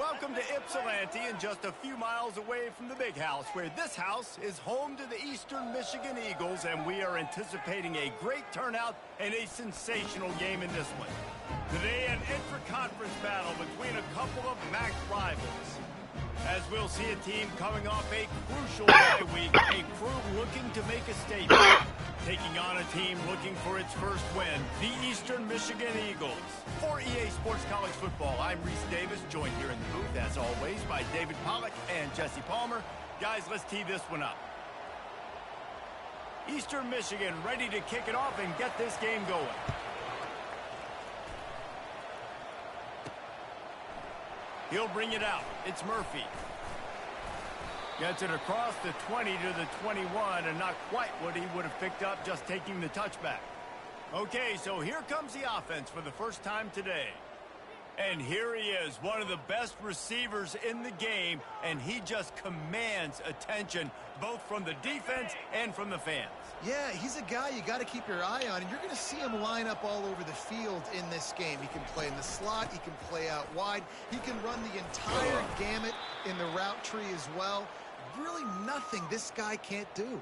Welcome to Ypsilanti, and just a few miles away from the big house, where this house is home to the Eastern Michigan Eagles, and we are anticipating a great turnout and a sensational game in this one. Today, an intra-conference battle between a couple of MAC rivals. As we'll see a team coming off a crucial bye week, a crew looking to make a statement. Taking on a team looking for its first win, the Eastern Michigan Eagles. For EA Sports College Football, I'm Reese Davis, joined here in the booth, as always, by David Pollack and Jesse Palmer. Guys, let's tee this one up. Eastern Michigan ready to kick it off and get this game going. He'll bring it out. It's Murphy. Gets it across the 20 to the 21, and not quite what he would have picked up just taking the touchback. Okay, so here comes the offense for the first time today. And here he is, one of the best receivers in the game, and he just commands attention, both from the defense and from the fans. Yeah, he's a guy you got to keep your eye on, and you're going to see him line up all over the field in this game. He can play in the slot, he can play out wide, he can run the entire gamut in the route tree as well. Really nothing this guy can't do.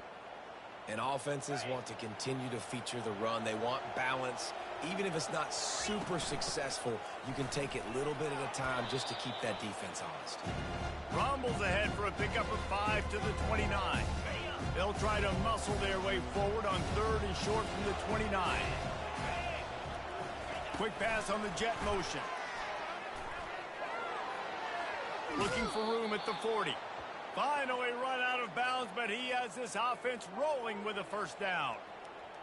And offenses want to continue to feature the run. They want balance. Even if it's not super successful, you can take it a little bit at a time just to keep that defense honest. Rumbles ahead for a pickup of 5 to the 29. They'll try to muscle their way forward on 3rd and short from the 29. Quick pass on the jet motion. Looking for room at the 40. Finally run out of bounds, but he has this offense rolling with a first down.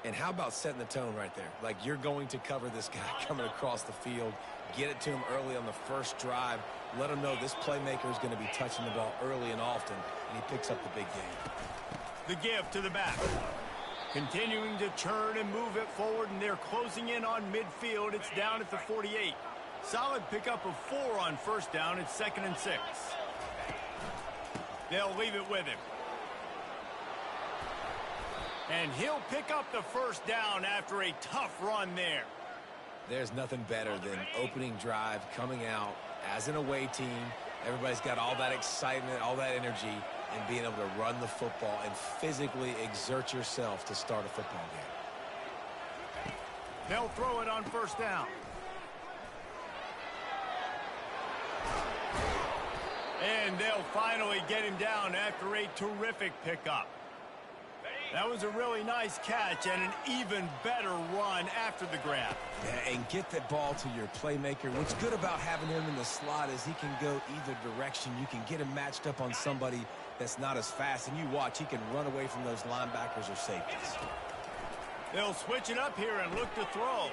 And how about setting the tone right there? Like, you're going to cover this guy coming across the field, get it to him early on the first drive, let him know this playmaker is going to be touching the ball early and often, and he picks up the big game. The give to the back. Continuing to turn and move it forward, and they're closing in on midfield. It's down at the 48. Solid pickup of 4 on first down. It's 2nd and 6. They'll leave it with him. And he'll pick up the first down after a tough run there. There's nothing better than opening drive, coming out as an away team. Everybody's got all that excitement, all that energy, and being able to run the football and physically exert yourself to start a football game. They'll throw it on first down. And they'll finally get him down after a terrific pickup. That was a really nice catch and an even better run after the grab. Yeah, and get that ball to your playmaker. What's good about having him in the slot is he can go either direction. You can get him matched up on somebody that's not as fast, and you watch, he can run away from those linebackers or safeties. They'll switch it up here and look to throw.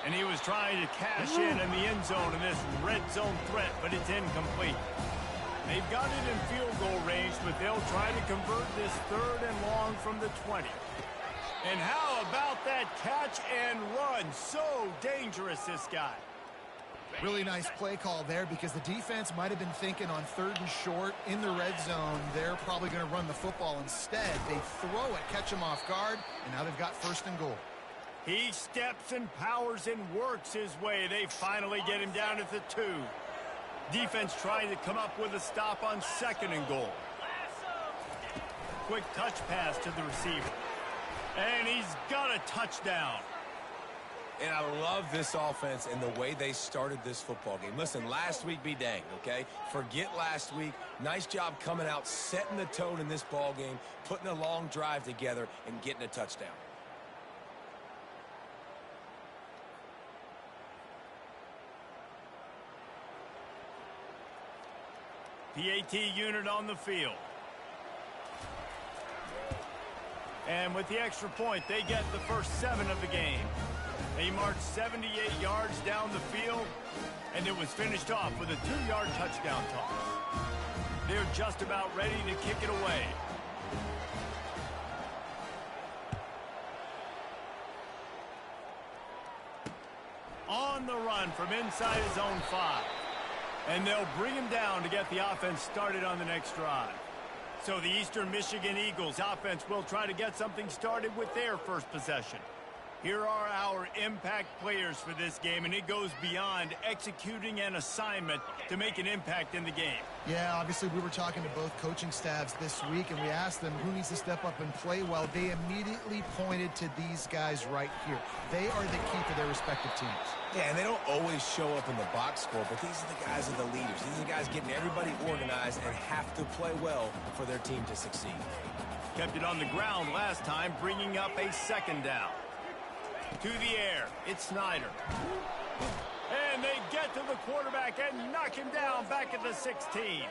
And he was trying to cash in the end zone in this red zone threat, but it's incomplete. They've got it in field goal range, but they'll try to convert this 3rd and long from the 20. And how about that catch and run? So dangerous, this guy. Really nice play call there, because the defense might have been thinking on 3rd and short in the red zone. They're probably going to run the football instead. They throw it, catch him off guard, and now they've got 1st and goal. He steps and powers and works his way. They finally get him down at the 2. Defense trying to come up with a stop on 2nd and goal. Quick touch pass to the receiver. And he's got a touchdown. And I love this offense and the way they started this football game. Listen, last week be danged, okay? Forget last week. Nice job coming out, setting the tone in this ball game, putting a long drive together, and getting a touchdown. PAT unit on the field. And with the extra point, they get the first 7 of the game. They marched 78 yards down the field, and it was finished off with a 2-yard touchdown toss. They're just about ready to kick it away. On the run from inside his own 5. And they'll bring him down to get the offense started on the next drive. So the Eastern Michigan Eagles offense will try to get something started with their first possession. Here are our impact players for this game, and it goes beyond executing an assignment to make an impact in the game. Yeah, obviously we were talking to both coaching staffs this week, and we asked them who needs to step up and play well. They immediately pointed to these guys right here. They are the key to their respective teams. Yeah, and they don't always show up in the box score, but these are the guys that are the leaders. These are the guys getting everybody organized and have to play well for their team to succeed. Kept it on the ground last time, bringing up a second down. To the air, it's Snyder. And they get to the quarterback and knock him down back at the 16.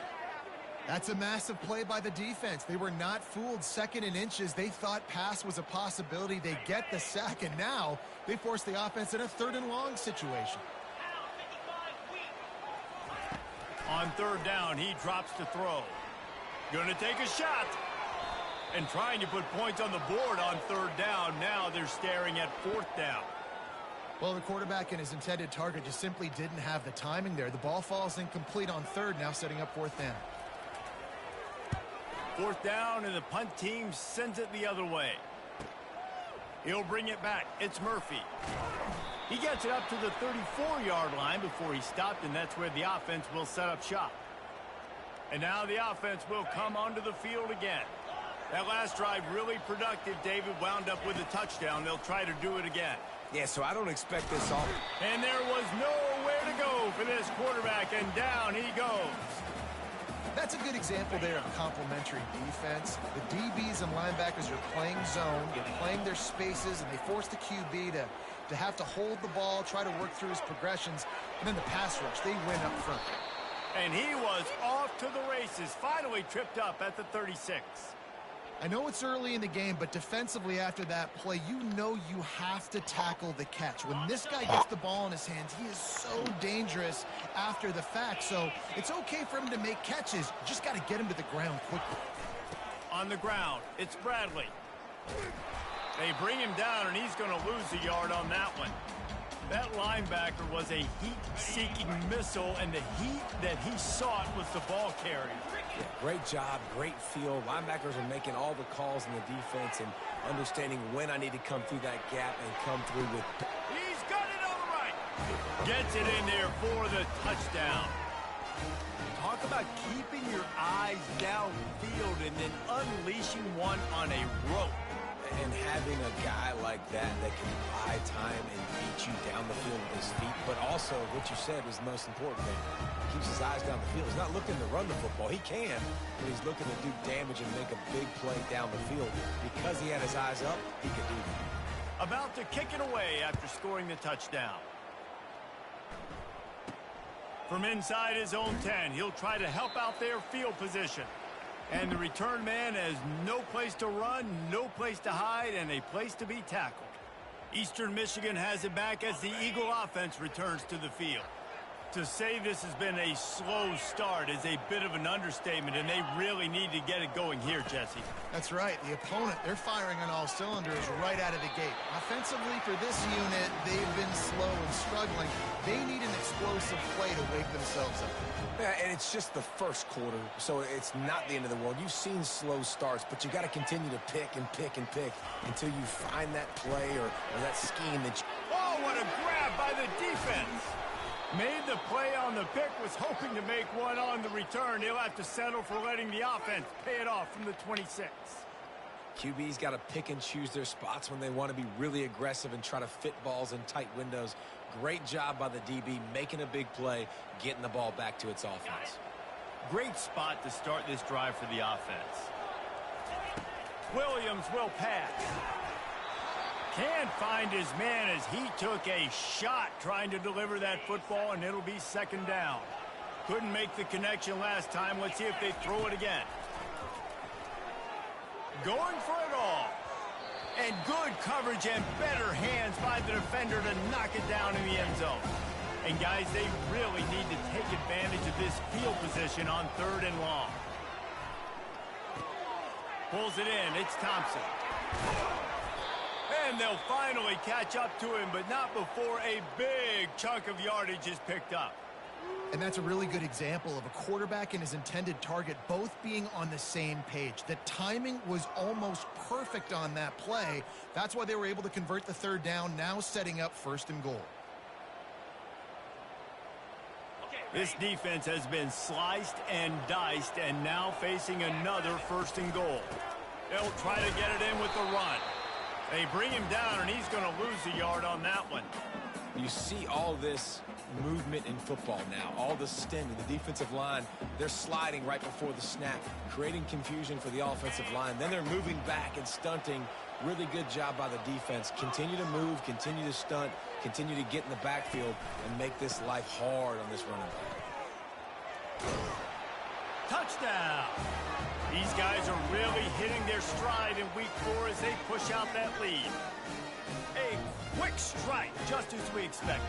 That's a massive play by the defense. They were not fooled. 2nd and inches. They thought pass was a possibility. They get the sack, and now they force the offense in a 3rd and long situation. On 3rd down, he drops to throw. Gonna take a shot. And trying to put points on the board on 3rd down. Now they're staring at 4th down. Well, the quarterback and his intended target just simply didn't have the timing there. The ball falls incomplete on 3rd, now setting up 4th down. 4th down, and the punt team sends it the other way. He'll bring it back. It's Murphy. He gets it up to the 34-yard line before he stopped, and that's where the offense will set up shop. And now the offense will come onto the field again. That last drive really productive. David wound up with a touchdown. They'll try to do it again. Yeah, so I don't expect this all. And there was nowhere to go for this quarterback, and down he goes. That's a good example there of complementary defense. The DBs and linebackers are playing zone, they're playing their spaces, and they force the QB to have to hold the ball, try to work through his progressions, and then the pass rush, they win up front. And he was off to the races, finally tripped up at the 36. I know it's early in the game, but defensively after that play, you know you have to tackle the catch. When this guy gets the ball in his hands, he is so dangerous after the fact. So it's okay for him to make catches. You just got to get him to the ground quickly. On the ground, it's Bradley. They bring him down, and he's going to lose a yard on that one. That linebacker was a heat-seeking missile, and the heat that he sought was the ball carrier. Yeah, great job, great feel. Linebackers are making all the calls in the defense and understanding when I need to come through that gap and come through with... He's got it on the right. Gets it in there for the touchdown. Talk about keeping your eyes downfield and then unleashing one on a rope. And having a guy like that can buy time and beat you down the field with his feet, but also what you said was the most important thing. He keeps his eyes down the field. He's not looking to run the football. He can, but he's looking to do damage and make a big play down the field. Because he had his eyes up, he could do that. About to kick it away after scoring the touchdown. From inside his own 10, he'll try to help out their field position. And the return man has no place to run, no place to hide, and a place to be tackled. Eastern Michigan has it back as the Eagle offense returns to the field. To say this has been a slow start is a bit of an understatement, and they really need to get it going here, Jesse. That's right. The opponent, they're firing on all cylinders right out of the gate. Offensively for this unit, they've been slow and struggling. They need an explosive play to wake themselves up. Yeah, and it's just the first quarter, so it's not the end of the world. You've seen slow starts, but you got to continue to pick and pick and pick until you find that play or that scheme that you... Oh, what a grab by the defense! Made the play on the pick, was hoping to make one on the return. He'll have to settle for letting the offense pay it off from the 26. QB's got to pick and choose their spots when they want to be really aggressive and try to fit balls in tight windows. Great job by the DB, making a big play, getting the ball back to its offense. Great spot to start this drive for the offense. Williams will pass. Can't find his man as he took a shot trying to deliver that football, and it'll be 2nd down. Couldn't make the connection last time. Let's see if they throw it again. Going for it all. And good coverage and better hands by the defender to knock it down in the end zone. And guys, they really need to take advantage of this field position on 3rd and long. Pulls it in. It's Thompson. And they'll finally catch up to him, but not before a big chunk of yardage is picked up. And that's a really good example of a quarterback and his intended target both being on the same page. The timing was almost perfect on that play. That's why they were able to convert the third down, now setting up 1st and goal. This defense has been sliced and diced and now facing another 1st and goal. They'll try to get it in with the run. They bring him down, and he's going to lose a yard on that one. You see all this movement in football now, all the stemming, the defensive line, they're sliding right before the snap, creating confusion for the offensive line. Then they're moving back and stunting. Really good job by the defense. Continue to move, continue to stunt, continue to get in the backfield and make this life hard on this running back. Touchdown! These guys are really hitting their stride in week 4 as they push out that lead. A quick strike, just as we expected.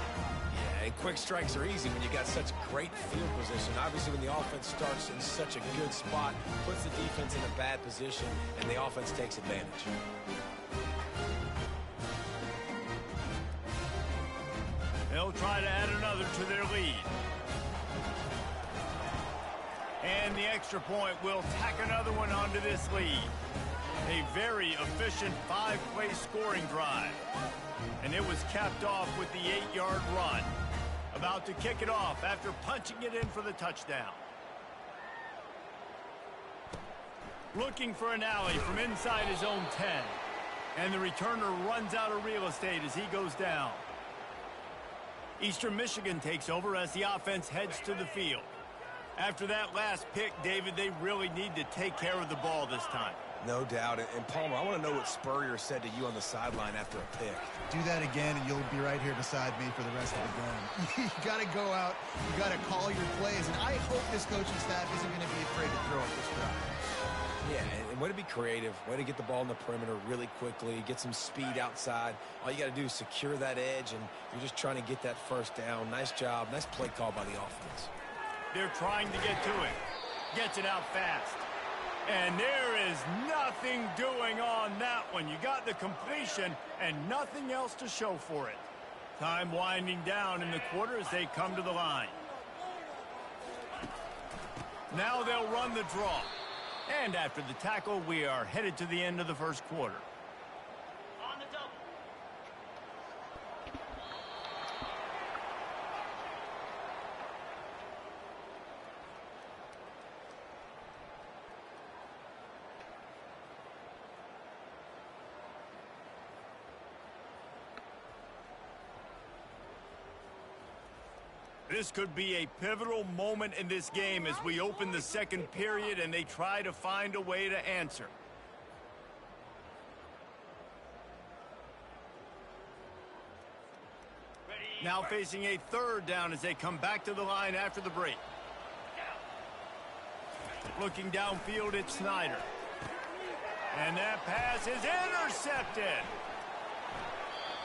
Yeah, and quick strikes are easy when you got such great field position. Obviously, when the offense starts in such a good spot, puts the defense in a bad position, and the offense takes advantage. They'll try to add another to their lead. And the extra point will tack another one onto this lead. A very efficient 5-play scoring drive. And it was capped off with the 8-yard run. About to kick it off after punching it in for the touchdown. Looking for an alley from inside his own 10. And the returner runs out of real estate as he goes down. Eastern Michigan takes over as the offense heads to the field. After that last pick, David, they really need to take care of the ball this time. No doubt. And Palmer, I want to know what Spurrier said to you on the sideline after a pick. Do that again, and you'll be right here beside me for the rest of the game. You got to go out. You got to call your plays. And I hope this coaching staff isn't going to be afraid to throw it this drive. Yeah, and way to be creative. Way to get the ball in the perimeter really quickly. Get some speed outside. All you got to do is secure that edge, and you're just trying to get that first down. Nice job. Nice play call by the offense. They're trying to get to it. Gets it out fast. And there is nothing doing on that one. You got the completion and nothing else to show for it. Time winding down in the quarter as they come to the line. Now they'll run the draw. And after the tackle, we are headed to the end of the first quarter. This could be a pivotal moment in this game as we open the second period and they try to find a way to answer. Now facing a third down as they come back to the line after the break. Looking downfield at Snyder. And that pass is intercepted.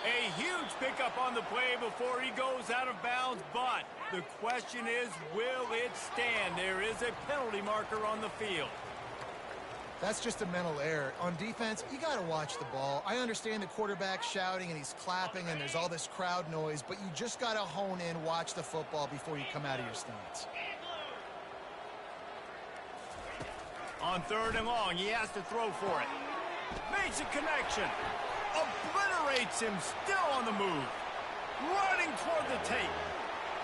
A huge pickup on the play before he goes out of bounds, but the question is, will it stand? There is a penalty marker on the field. That's just a mental error. On defense, you got to watch the ball. I understand the quarterback shouting and he's clapping and there's all this crowd noise, but you just got to hone in, watch the football before you come out of your stance. On third and long, he has to throw for it. Makes a connection. Obliterates him, still on the move. Running toward the tape.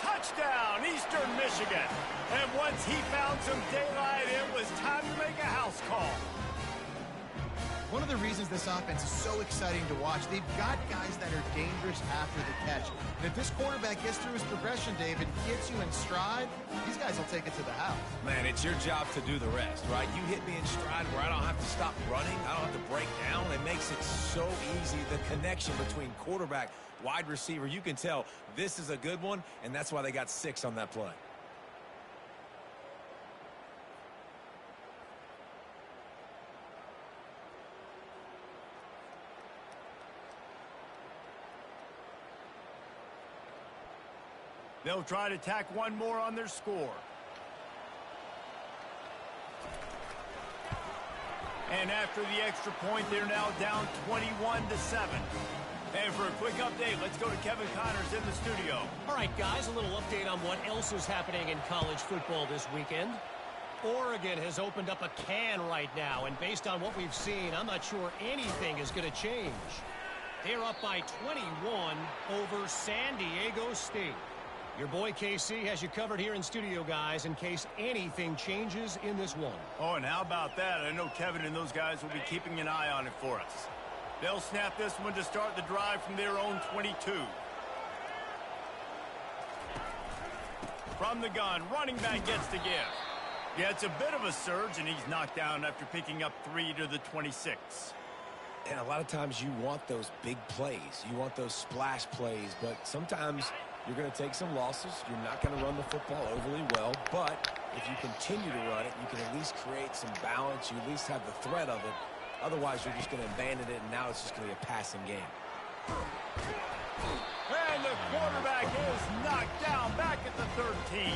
Touchdown, Eastern Michigan. And once he found some daylight, it was time to make a house call. One of the reasons this offense is so exciting to watch, they've got guys that are dangerous after the catch. And if this quarterback gets through his progression, David, gets you in stride, these guys will take it to the house. Man, it's your job to do the rest, right? You hit me in stride where I don't have to stop running. I don't have to break down. It makes it so easy. The connection between quarterback, wide receiver, you can tell this is a good one, and that's why they got 6 on that play. They'll try to tack one more on their score. And after the extra point, they're now down 21-7. And for a quick update, let's go to Kevin Connors in the studio. All right, guys, a little update on what else is happening in college football this weekend. Oregon has opened up a can right now, and based on what we've seen, I'm not sure anything is going to change. They're up by 21 over San Diego State. Your boy KC has you covered here in studio, guys, in case anything changes in this one. Oh, and how about that? I know Kevin and those guys will be keeping an eye on it for us. They'll snap this one to start the drive from their own 22. From the gun, running back gets the give. Yeah, it's a bit of a surge, and he's knocked down after picking up 3 to the 26. And a lot of times you want those big plays. You want those splash plays, but sometimes you're going to take some losses. You're not going to run the football overly well, but if you continue to run it, you can at least create some balance. You at least have the threat of it. Otherwise, you're just going to abandon it, and now it's just going to be a passing game. And the quarterback is knocked down back at the 13.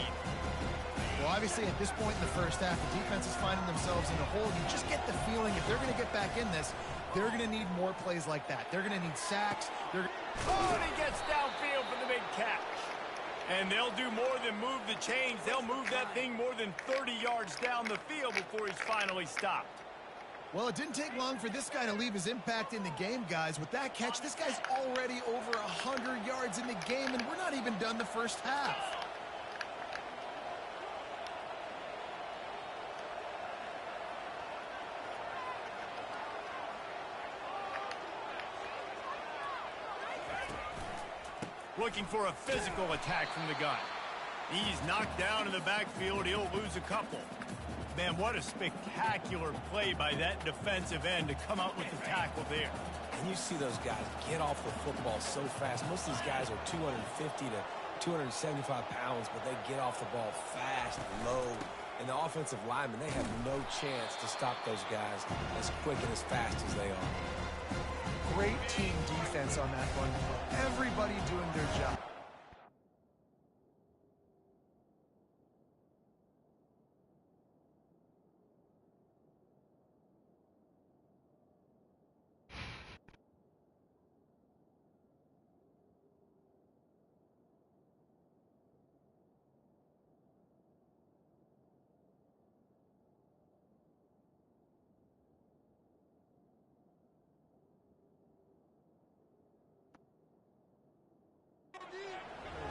Well, obviously, at this point in the first half, the defense is finding themselves in a hole. You just get the feeling if they're going to get back in this, they're going to need more plays like that. They're going to need sacks. Oh, and he gets downfield for the big catch. And they'll do more than move the chains. They'll move that thing more than 30 yards down the field before he's finally stopped. Well, it didn't take long for this guy to leave his impact in the game, guys. With that catch, this guy's already over 100 yards in the game, and we're not even done the first half. Looking for a physical attack from the gun. He's knocked down in the backfield. He'll lose a couple. Man, what a spectacular play by that defensive end to come out with the tackle there. And you see those guys get off the football so fast. Most of these guys are 250 to 275 pounds, but they get off the ball fast, low. And the offensive linemen, they have no chance to stop those guys as quick and as fast as they are. Great team defense on that run. Everybody doing their job.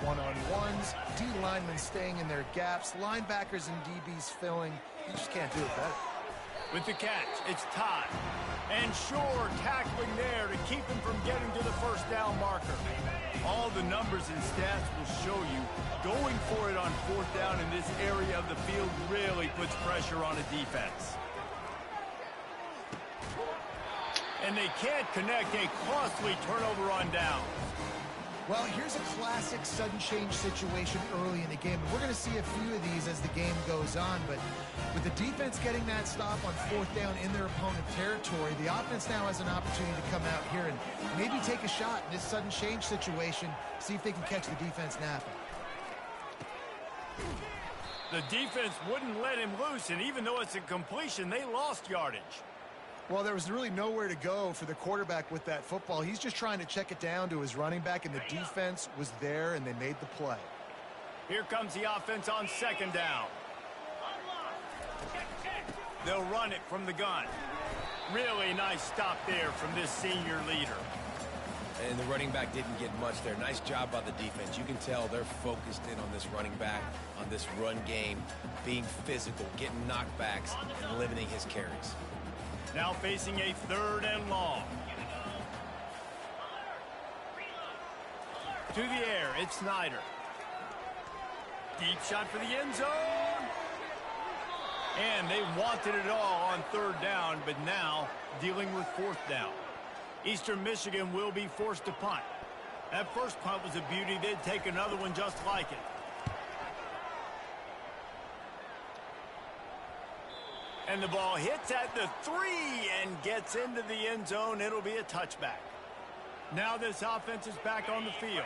One-on-ones, D linemen staying in their gaps, linebackers and DBs filling. You just can't do it better. With the catch, it's Todd. And Shore tackling there to keep him from getting to the first down marker. All the numbers and stats will show you going for it on fourth down in this area of the field really puts pressure on a defense. And they can't connect, a costly turnover on downs. Well, here's a classic sudden change situation early in the game. And we're going to see a few of these as the game goes on. But with the defense getting that stop on fourth down in their opponent territory, the offense now has an opportunity to come out here and maybe take a shot in this sudden change situation, see if they can catch the defense napping. The defense wouldn't let him loose, and even though it's a completion, they lost yardage. Well, there was really nowhere to go for the quarterback with that football. He's just trying to check it down to his running back, and the defense was there, and they made the play. Here comes the offense on second down. They'll run it from the gun. Really nice stop there from this senior leader. And the running back didn't get much there. Nice job by the defense. You can tell they're focused in on this running back, on this run game, being physical, getting knockbacks, and limiting his carries. Now facing a third and long. To the air, it's Snyder. Deep shot for the end zone. And they wanted it all on third down, but now dealing with fourth down. Eastern Michigan will be forced to punt. That first punt was a beauty. They'd take another one just like it. And the ball hits at the 3 and gets into the end zone. It'll be a touchback. Now this offense is back on the field.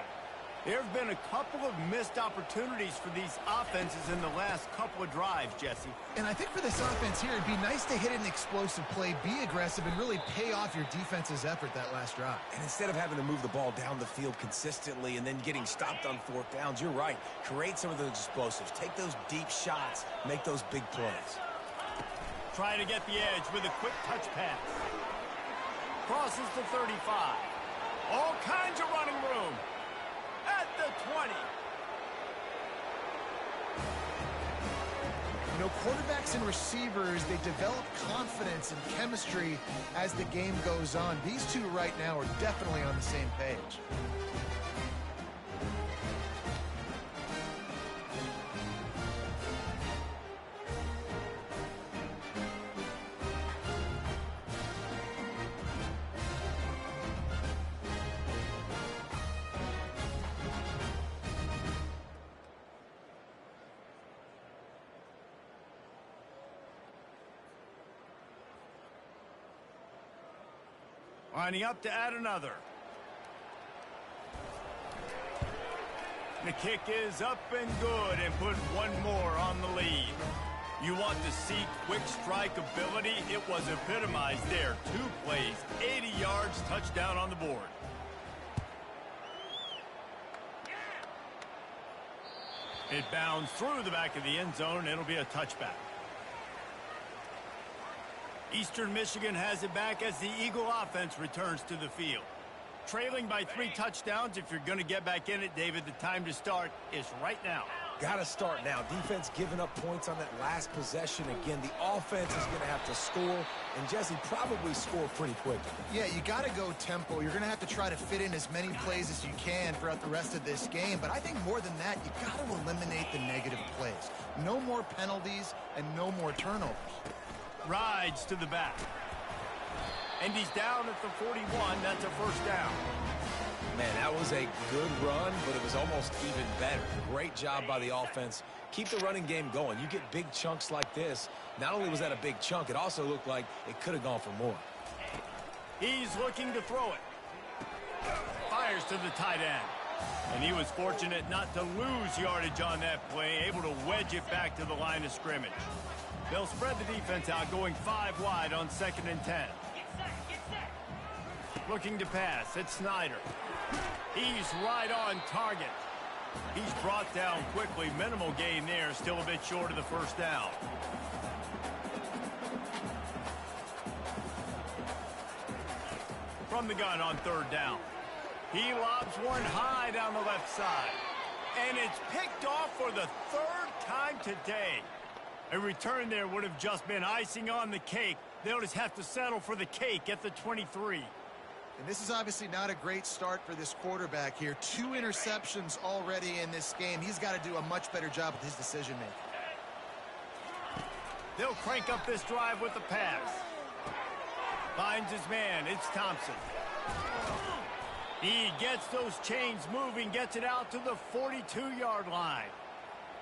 There have been a couple of missed opportunities for these offenses in the last couple of drives, Jesse. And I think for this offense here, it'd be nice to hit an explosive play, be aggressive, and really pay off your defense's effort that last drive. And instead of having to move the ball down the field consistently and then getting stopped on fourth downs, you're right. Create some of those explosives. Take those deep shots. Make those big plays. Trying to get the edge with a quick touch pass. Crosses to 35. All kinds of running room. At the 20. You know, quarterbacks and receivers, they develop confidence and chemistry as the game goes on. These two right now are definitely on the same page. Lining up to add another. The kick is up and good and put one more on the lead. You want to see quick strike ability? It was epitomized there. 2 plays, 80 yards, touchdown on the board. It bounds through the back of the end zone. It'll be a touchback. Eastern Michigan has it back as the Eagle offense returns to the field. Trailing by 3 touchdowns. If you're going to get back in it, David, the time to start is right now. Got to start now. Defense giving up points on that last possession. Again, the offense is going to have to score, and Jesse probably score pretty quickly. Yeah, you got to go tempo. You're going to have to try to fit in as many plays as you can throughout the rest of this game. But I think more than that, you got to eliminate the negative plays. No more penalties and no more turnovers. Rides to the back. And he's down at the 41. That's a first down. Man, that was a good run, but it was almost even better. Great job by the offense. Keep the running game going. You get big chunks like this. Not only was that a big chunk, it also looked like it could have gone for more. He's looking to throw it. Fires to the tight end. And he was fortunate not to lose yardage on that play, able to wedge it back to the line of scrimmage. They'll spread the defense out, going 5 wide on 2nd and 10. Looking to pass, it's Snyder. He's right on target. He's brought down quickly. Minimal gain there, still a bit short of the first down. From the gun on 3rd down. He lobs one high down the left side. And it's picked off for the 3rd time today. A return there would have just been icing on the cake. They'll just have to settle for the cake at the 23. And this is obviously not a great start for this quarterback here. 2 interceptions already in this game. He's got to do a much better job with his decision-making. They'll crank up this drive with the pass. Finds his man. It's Thompson. He gets those chains moving, gets it out to the 42-yard line.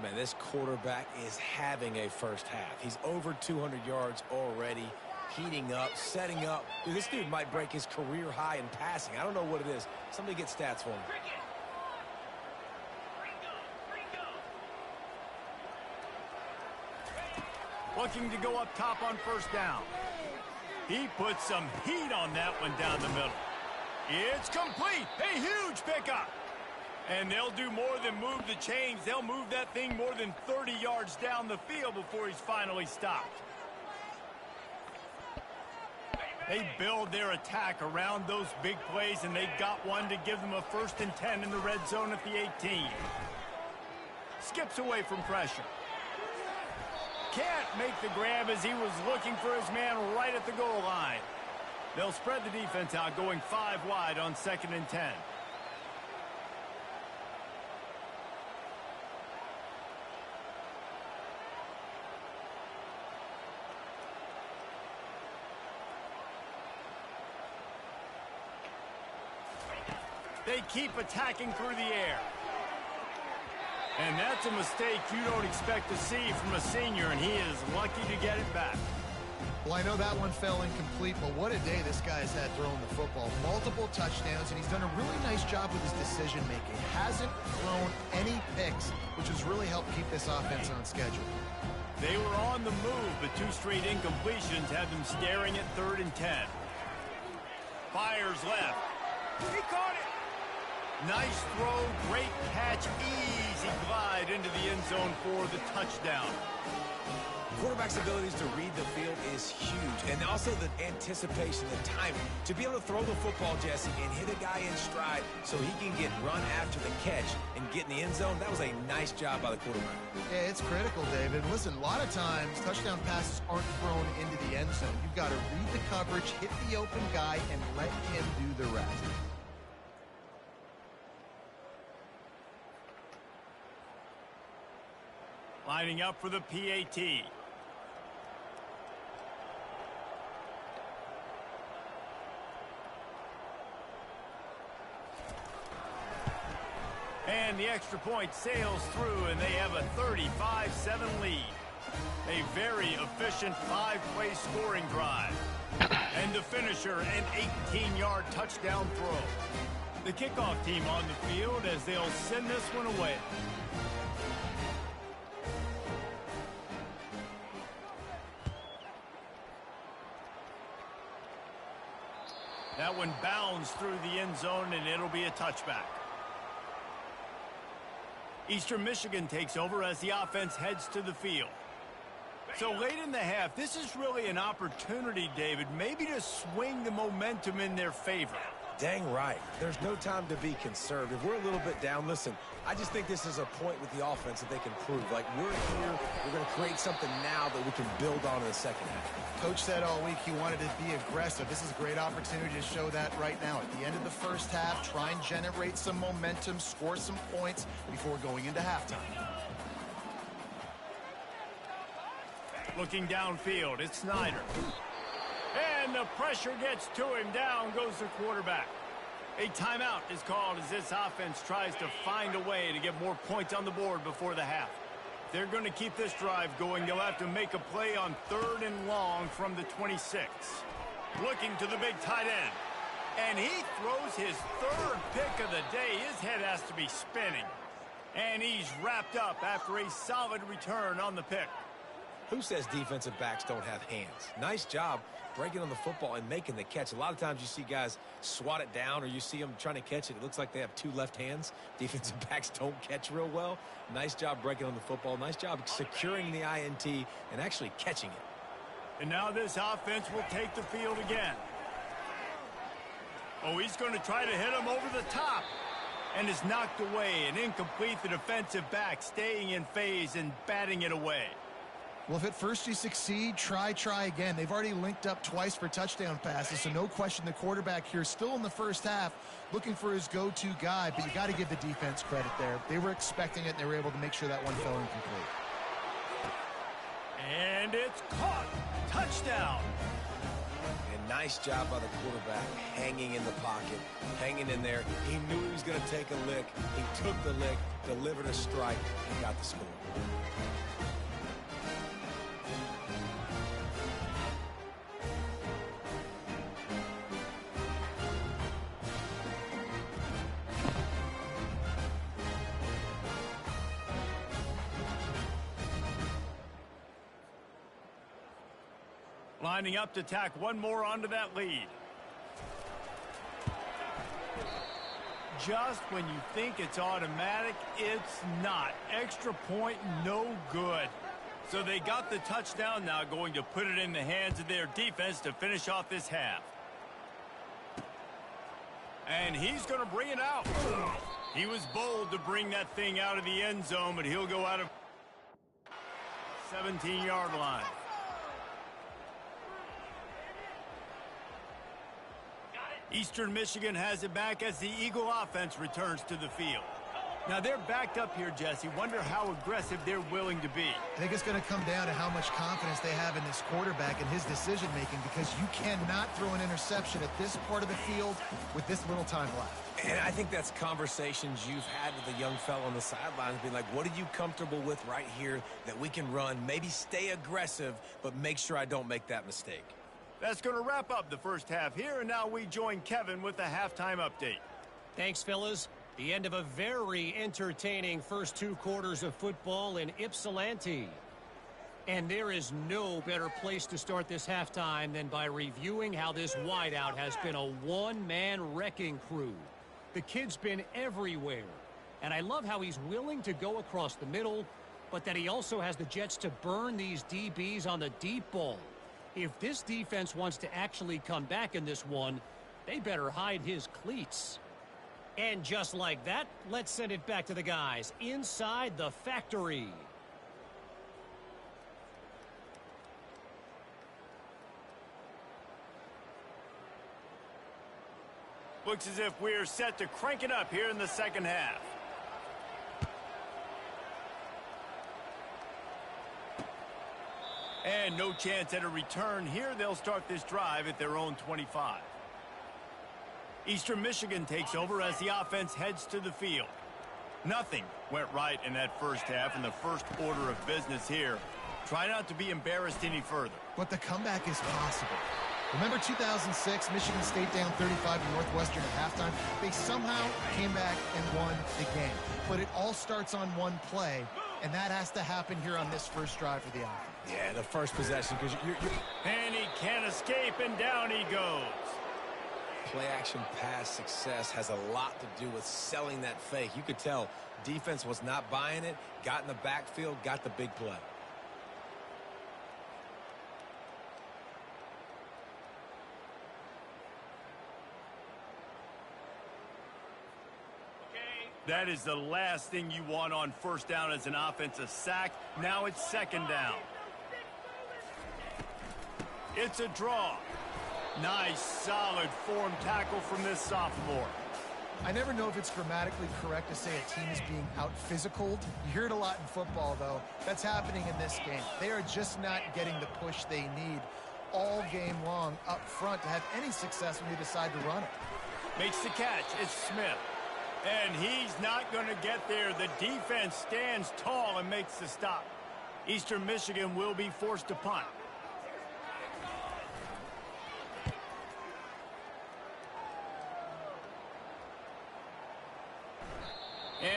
Man, this quarterback is having a first half. He's over 200 yards already, heating up, setting up. Dude, this dude might break his career high in passing. I don't know what it is. Somebody get stats for him. Looking to go up top on 1st down. He puts some heat on that one down the middle. It's complete. A huge pickup. And they'll do more than move the chains. They'll move that thing more than 30 yards down the field before he's finally stopped. They build their attack around those big plays, and they got one to give them a 1st and 10 in the red zone at the 18. Skips away from pressure. Can't make the grab as he was looking for his man right at the goal line. They'll spread the defense out, going 5 wide on 2nd and 10. They keep attacking through the air. And that's a mistake you don't expect to see from a senior, and he is lucky to get it back. Well, I know that one fell incomplete, but what a day this guy's had throwing the football. Multiple touchdowns, and he's done a really nice job with his decision-making. Hasn't thrown any picks, which has really helped keep this offense on schedule. They were on the move, but 2 straight incompletions had them staring at 3rd and 10. Fires left. He caught it. Nice throw, great catch, easy glide into the end zone for the touchdown. Quarterback's abilities to read the field is huge, and also the anticipation, the timing. To be able to throw the football, Jesse, and hit a guy in stride so he can get run after the catch and get in the end zone, that was a nice job by the quarterback. Yeah, it's critical, David. Listen, a lot of times, touchdown passes aren't thrown into the end zone. You've got to read the coverage, hit the open guy, and let him do the rest. Lining up for the PAT. And the extra point sails through, and they have a 35-7 lead. A very efficient 5-play scoring drive. And the finisher, an 18-yard touchdown throw. The kickoff team on the field as they'll send this one away. That one bounds through the end zone, and it'll be a touchback. Eastern Michigan takes over as the offense heads to the field. So late in the half, this is really an opportunity, David, maybe to swing the momentum in their favor. Dang right. There's no time to be conservative. We're a little bit down. Listen, I just think this is a point with the offense that they can prove. Like, we're here, we're going to create something now that we can build on in the second half. Coach said all week he wanted to be aggressive. This is a great opportunity to show that right now. At the end of the first half, try and generate some momentum, score some points before going into halftime. Looking downfield, it's Snyder. And the pressure gets to him. Down goes the quarterback. A timeout is called as this offense tries to find a way to get more points on the board before the half. If they're going to keep this drive going, they'll have to make a play on 3rd and long from the 26. Looking to the big tight end. And he throws his 3rd pick of the day. His head has to be spinning. And he's wrapped up after a solid return on the pick. Who says defensive backs don't have hands? Nice job breaking on the football and making the catch. A lot of times you see guys swat it down, or you see them trying to catch it. It looks like they have 2 left hands. Defensive backs don't catch real well. Nice job breaking on the football. Nice job securing the INT and actually catching it. And now this offense will take the field again. Oh, he's going to try to hit him over the top. And is knocked away and incomplete. The defensive back staying in phase and batting it away. Well, if at first you succeed, try again. They've already linked up twice for touchdown passes, so no question the quarterback here still in the first half looking for his go-to guy, but you got to give the defense credit there. They were expecting it, and they were able to make sure that one fell incomplete. And it's caught. Touchdown. And nice job by the quarterback hanging in the pocket, hanging in there. He knew he was going to take a lick. He took the lick, delivered a strike, and got the score. Lining up to tack one more onto that lead. Just when you think it's automatic, it's not. Extra point, no good. So they got the touchdown, now going to put it in the hands of their defense to finish off this half. And he's going to bring it out. He was bold to bring that thing out of the end zone, but he'll go out of 17-yard line. Eastern Michigan has it back as the Eagle offense returns to the field. Now they're backed up here, Jesse. Wonder how aggressive they're willing to be. I think it's going to come down to how much confidence they have in this quarterback and his decision-making, because you cannot throw an interception at this part of the field with this little time left. And I think that's conversations you've had with a young fellow on the sidelines, being like, what are you comfortable with right here that we can run? Maybe stay aggressive, but make sure I don't make that mistake. That's going to wrap up the first half here, and now we join Kevin with the halftime update. Thanks, fellas. The end of a very entertaining first 2 quarters of football in Ypsilanti. And there is no better place to start this halftime than by reviewing how this wideout has been a one-man wrecking crew. The kid's been everywhere. And I love how he's willing to go across the middle, but that he also has the jets to burn these DBs on the deep ball. If this defense wants to actually come back in this one, they better hide his cleats. And just like that, let's send it back to the guys inside the factory. Looks as if we're set to crank it up here in the second half. And no chance at a return here. They'll start this drive at their own 25. Eastern Michigan takes over as the offense heads to the field. Nothing went right in that first half in the first order of business here. Try not to be embarrassed any further. But the comeback is possible. Remember 2006, Michigan State down 35 to Northwestern at halftime? They somehow came back and won the game. But it all starts on one play, and that has to happen here on this first drive for the offense. Yeah, the first possession, because you're... And he can't escape, and down he goes. Play-action pass success has a lot to do with selling that fake. You could tell defense was not buying it, got in the backfield, got the big play. That is the last thing you want on first down as an offensive sack. Now it's second down. It's a draw. Nice, solid form tackle from this sophomore. I never know if it's grammatically correct to say a team is being out-physicaled. You hear it a lot in football, though. That's happening in this game. They are just not getting the push they need all game long up front to have any success when you decide to run it. Makes the catch. It's Smith. And he's not going to get there. The defense stands tall and makes the stop. Eastern Michigan will be forced to punt.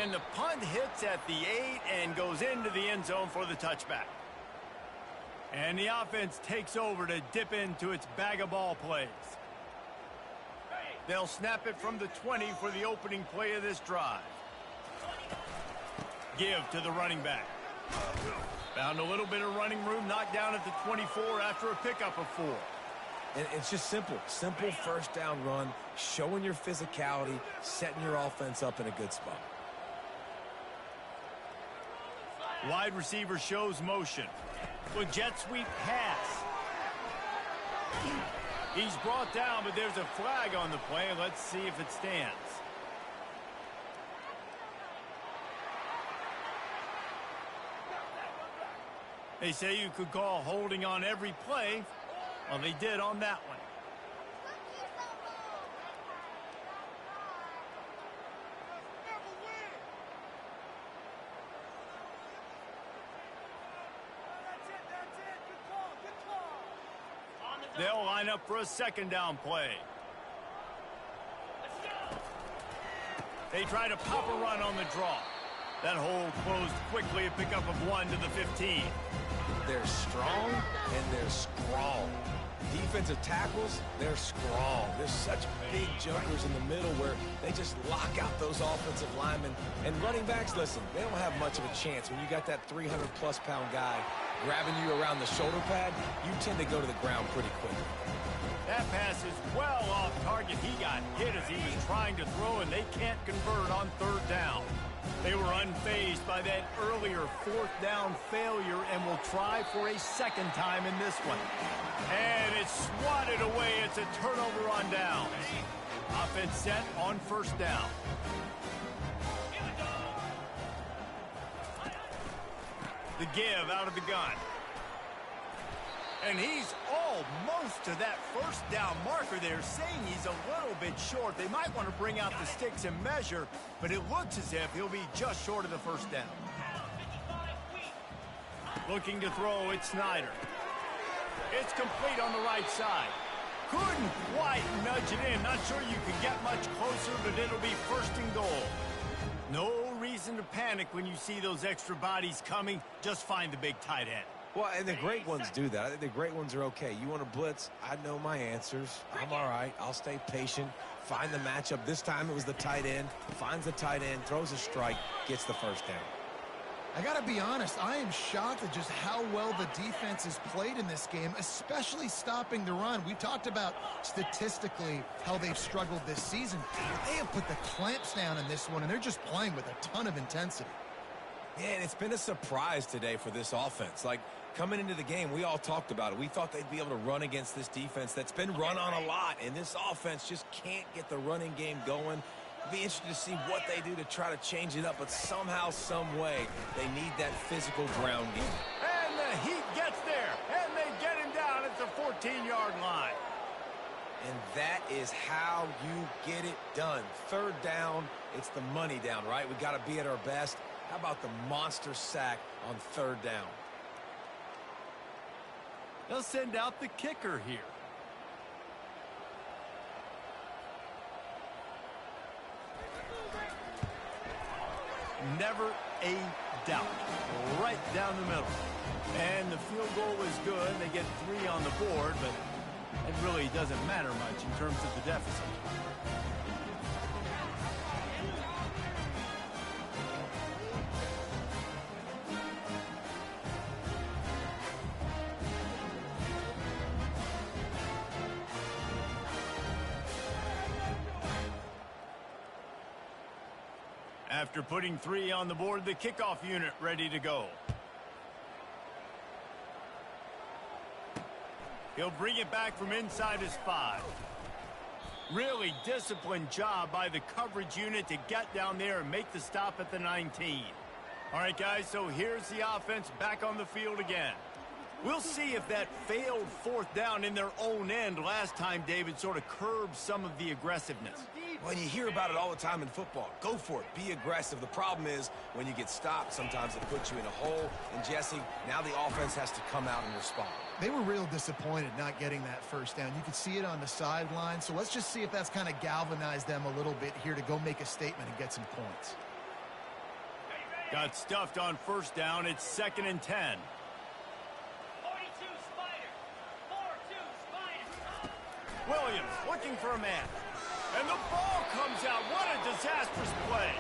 And the punt hits at the 8 and goes into the end zone for the touchback. And the offense takes over to dip into its bag of ball plays. They'll snap it from the 20 for the opening play of this drive. Give to the running back. Found a little bit of running room, knocked down at the 24 after a pickup of 4. And it's just simple first down run, showing your physicality, setting your offense up in a good spot. Wide receiver shows motion. With jet sweep pass. He's brought down, but there's a flag on the play. Let's see if it stands. They say you could call holding on every play. Well, they did on that one. They'll line up for a second down play. They try to pop a run on the draw. That hole closed quickly, a pickup of 1 to the 15. They're strong and they're strong. Defensive tackles, they're strong. There's such big jumpers in the middle where they just lock out those offensive linemen. And running backs, listen, they don't have much of a chance. When you got that 300-plus pound guy grabbing you around the shoulder pad, you tend to go to the ground pretty quickly. That pass is well off target. He got hit as he was trying to throw, and they can't convert on third down. They were unfazed by that earlier fourth down failure and will try for a second time in this one. And it's swatted away. It's a turnover on down. Offense set on first down. The give out of the gun. And he's almost to that first down marker there, saying he's a little bit short. They might want to bring out the sticks and measure, but it looks as if he'll be just short of the first down. Looking to throw, it's Snyder. It's complete on the right side. Couldn't quite nudge it in. Not sure you can get much closer, but it'll be first and goal. No reason to panic when you see those extra bodies coming. Just find the big tight end. Well, and the great ones do that. I think the great ones are okay. You want to blitz? I know my answers. I'm all right. I'll stay patient. Find the matchup. This time it was the tight end. Finds the tight end, throws a strike, gets the first down. I got to be honest, I am shocked at just how well the defense has played in this game, especially stopping the run. We talked about statistically how they've struggled this season. They have put the clamps down in this one, and they're just playing with a ton of intensity. Yeah, and it's been a surprise today for this offense. Like, coming into the game, we all talked about it. We thought they'd be able to run against this defense that's been run on a lot, and this offense just can't get the running game going. It'll be interesting to see what they do to try to change it up, but somehow, some way, they need that physical ground game. And the Heat gets there, and they get him down at the 14-yard line. And that is how you get it done. Third down, it's the money down, right? We got to be at our best. How about the monster sack on third down? They'll send out the kicker here. Never a doubt. Right down the middle. And the field goal is good. They get 3 on the board, but it really doesn't matter much in terms of the deficit. After putting 3 on the board, the kickoff unit ready to go. He'll bring it back from inside his 5. Really disciplined job by the coverage unit to get down there and make the stop at the 19. All right, guys, so here's the offense back on the field again. We'll see if that failed fourth down in their own end last time, David, sort of curbed some of the aggressiveness. Well, you hear about it all the time in football. Go for it. Be aggressive. The problem is when you get stopped, sometimes it puts you in a hole. And, Jesse, now the offense has to come out and respond. They were real disappointed not getting that first down. You could see it on the sideline. So let's just see if that's kind of galvanized them a little bit here to go make a statement and get some points. Got stuffed on first down. It's 2nd and 10. 42 Spider. 4-2 Spider. Williams looking for a man. And the ball comes out. What a disastrous play.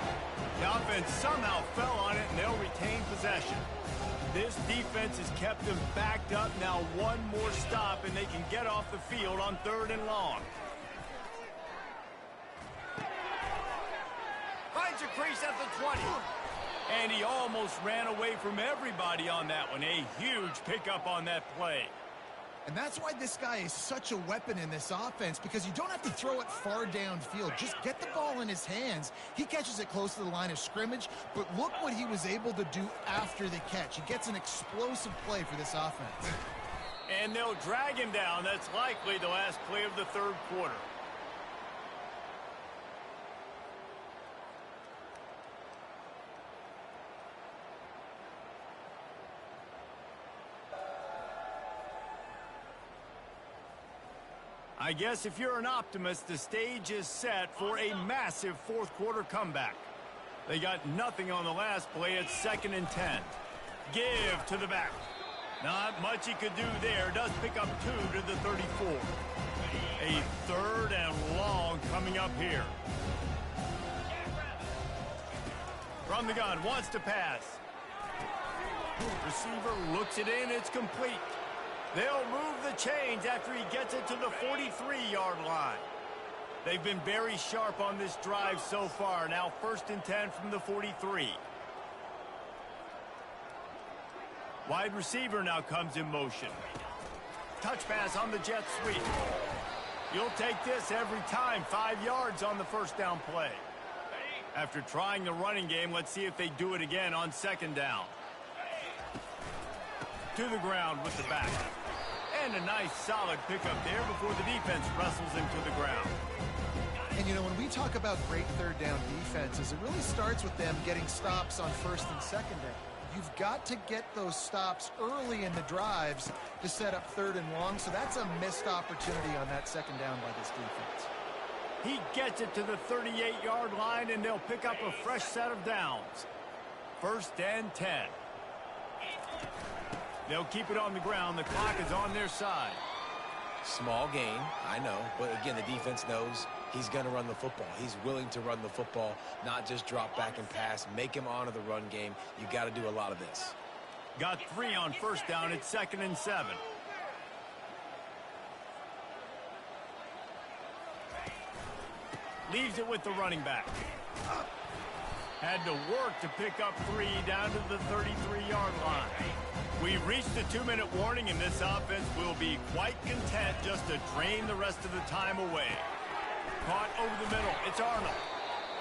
The offense somehow fell on it, and they'll retain possession. This defense has kept them backed up. Now one more stop, and they can get off the field on 3rd and long. Finds a crease at the 20. And he almost ran away from everybody on that one. A huge pickup on that play. And that's why this guy is such a weapon in this offense, because you don't have to throw it far downfield. Just get the ball in his hands. He catches it close to the line of scrimmage, but look what he was able to do after the catch. He gets an explosive play for this offense. And they'll drag him down. That's likely the last play of the 3rd quarter. I guess if you're an optimist, the stage is set for a massive 4th quarter comeback. They got nothing on the last play. It's 2nd and 10. Give to the back. Not much he could do there. Does pick up 2 to the 34. A 3rd and long coming up here. From the gun, wants to pass. Receiver looks it in. It's complete. They'll move the chains after he gets it to the 43-yard line. They've been very sharp on this drive so far. Now 1st and 10 from the 43. Wide receiver now comes in motion. Touch pass on the jet sweep. You'll take this every time. 5 yards on the first down play. After trying the running game, let's see if they do it again on 2nd down. to the ground with the back. And a nice solid pickup there before the defense wrestles him to the ground. And, you know, when we talk about great third down defenses, it really starts with them getting stops on first and second down. You've got to get those stops early in the drives to set up third and long, so that's a missed opportunity on that second down by this defense. He gets it to the 38-yard line, and they'll pick up a fresh set of downs. First and 10. They'll keep it on the ground. The clock is on their side. Small gain, I know, but again, the defense knows he's going to run the football. He's willing to run the football, not just drop back and pass, make him honor the run game. You got to do a lot of this. Got 3 on first down. It's 2nd and 7. Leaves it with the running back. Had to work to pick up 3 down to the 33-yard line. We've reached the 2-minute warning, and this offense will be quite content just to drain the rest of the time away. Caught over the middle. It's Arnold.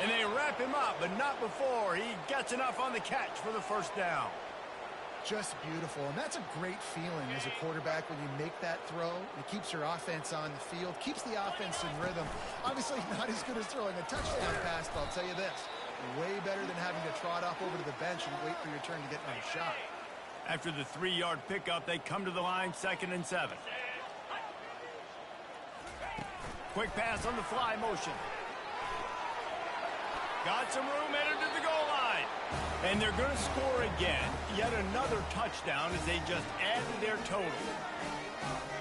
And they wrap him up, but not before he gets enough on the catch for the first down. Just beautiful, and that's a great feeling as a quarterback when you make that throw. It keeps your offense on the field, keeps the offense in rhythm. Obviously not as good as throwing a touchdown pass, but I'll tell you this, way better than having to trot off over to the bench and wait for your turn to get another shot. After the 3-yard pickup, they come to the line, 2nd and 7. Quick pass on the fly motion. Got some room, headed to the goal line. And they're going to score again. Yet another touchdown as they just added their total.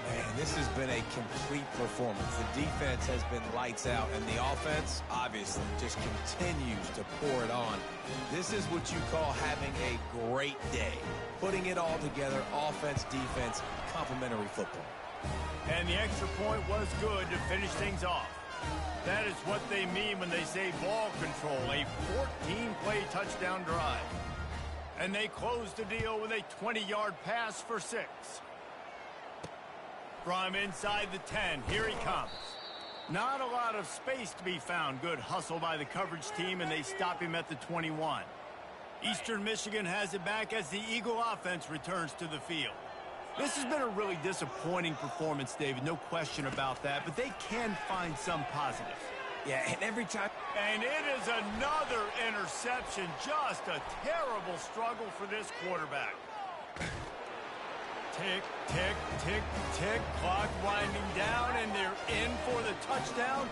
Man, this has been a complete performance. The defense has been lights out, and the offense, obviously, just continues to pour it on. This is what you call having a great day. Putting it all together, offense, defense, complementary football. And the extra point was good to finish things off. That is what they mean when they say ball control, a 14-play touchdown drive. And they close the deal with a 20-yard pass for 6. From inside the 10, here he comes. Not a lot of space to be found. Good hustle by the coverage team, and they stop him at the 21. Eastern Michigan has it back as the Eagle offense returns to the field. This has been a really disappointing performance, David, no question about that, but they can find some positives. Yeah, and every time... And it is another interception. Just a terrible struggle for this quarterback. Tick, tick, tick, tick. Clock winding down, and they're in for the touchdown.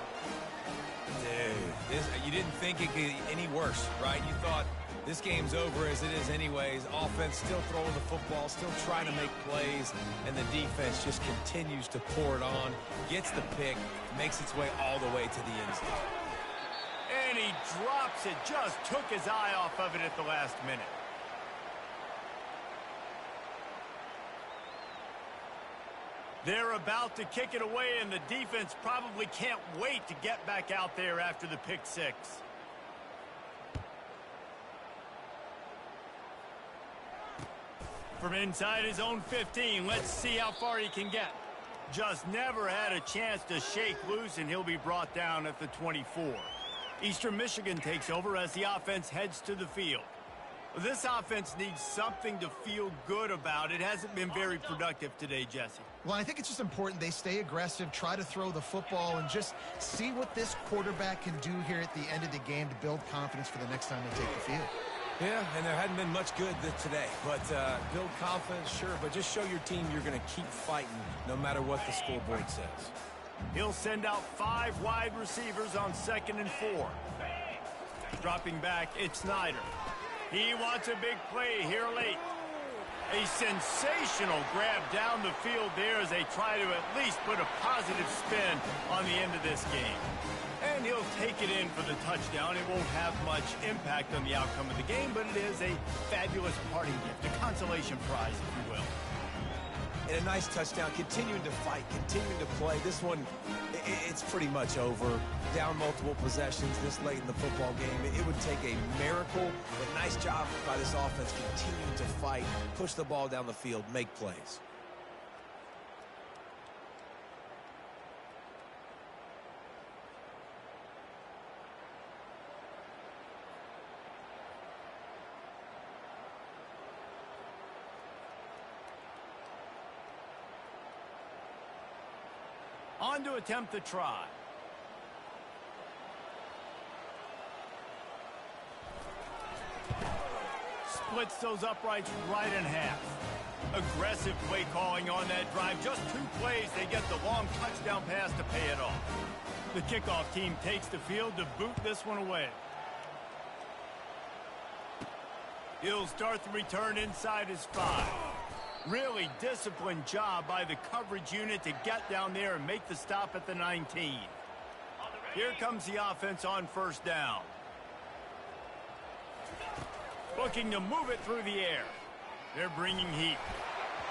Dude, you didn't think it could get any worse, right? You thought this game's over as it is anyways. Offense still throwing the football, still trying to make plays, and the defense just continues to pour it on, gets the pick, makes its way all the way to the end zone. And he drops it, just took his eye off of it at the last minute. They're about to kick it away, and the defense probably can't wait to get back out there after the pick 6. From inside his own 15, let's see how far he can get. Just never had a chance to shake loose, and he'll be brought down at the 24. Eastern Michigan takes over as the offense heads to the field. This offense needs something to feel good about. It hasn't been very productive today, Jesse. Well, I think it's just important they stay aggressive, try to throw the football, and just see what this quarterback can do here at the end of the game to build confidence for the next time they take the field. Yeah, and there hadn't been much good today. But build confidence, sure, but just show your team you're going to keep fighting no matter what the scoreboard says. He'll send out 5 wide receivers on 2nd and 4. Dropping back, it's Snyder. He wants a big play here late. A sensational grab down the field there as they try to at least put a positive spin on the end of this game. And he'll take it in for the touchdown. It won't have much impact on the outcome of the game, but it is a fabulous parting gift, a consolation prize, if you will. And a nice touchdown, continuing to fight, continuing to play. This one, it's pretty much over. Down multiple possessions this late in the football game. It would take a miracle, but nice job by this offense continuing to fight, push the ball down the field, make plays. On to attempt the try. Splits those uprights right in half. Aggressive play calling on that drive. Just 2 plays, they get the long touchdown pass to pay it off. The kickoff team takes the field to boot this one away. He'll start the return inside his 5. Really disciplined job by the coverage unit to get down there and make the stop at the 19. Here comes the offense on first down. Looking to move it through the air. They're bringing heat.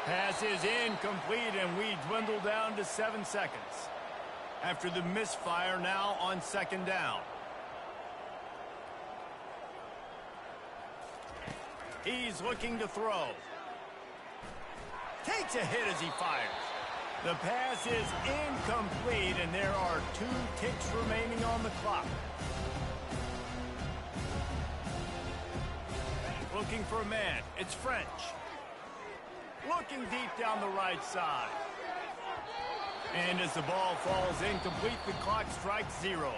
Pass is incomplete, and we dwindle down to 7 seconds. After the misfire, now on second down. He's looking to throw. Takes a hit as he fires. The pass is incomplete, and there are 2 ticks remaining on the clock. Looking for a man. It's French. Looking deep down the right side. And as the ball falls incomplete, the clock strikes 0.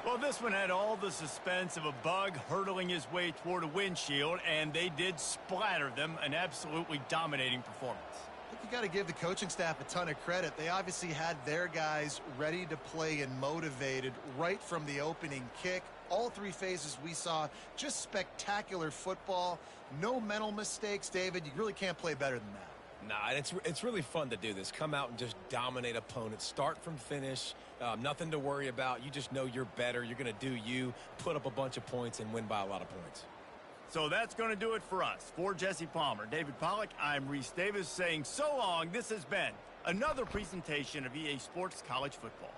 Well, this one had all the suspense of a bug hurtling his way toward a windshield, and they did splatter them. An absolutely dominating performance. I think you got to give the coaching staff a ton of credit. They obviously had their guys ready to play and motivated right from the opening kick. All 3 phases we saw, just spectacular football. No mental mistakes, David. You really can't play better than that. Nah, it's really fun to do this. Come out and just dominate opponents. Start from finish. Nothing to worry about. You just know you're better. You're going to do you, put up a bunch of points, and win by a lot of points. So that's going to do it for us. For Jesse Palmer, David Pollack, I'm Reese Davis saying so long. This has been another presentation of EA Sports College Football.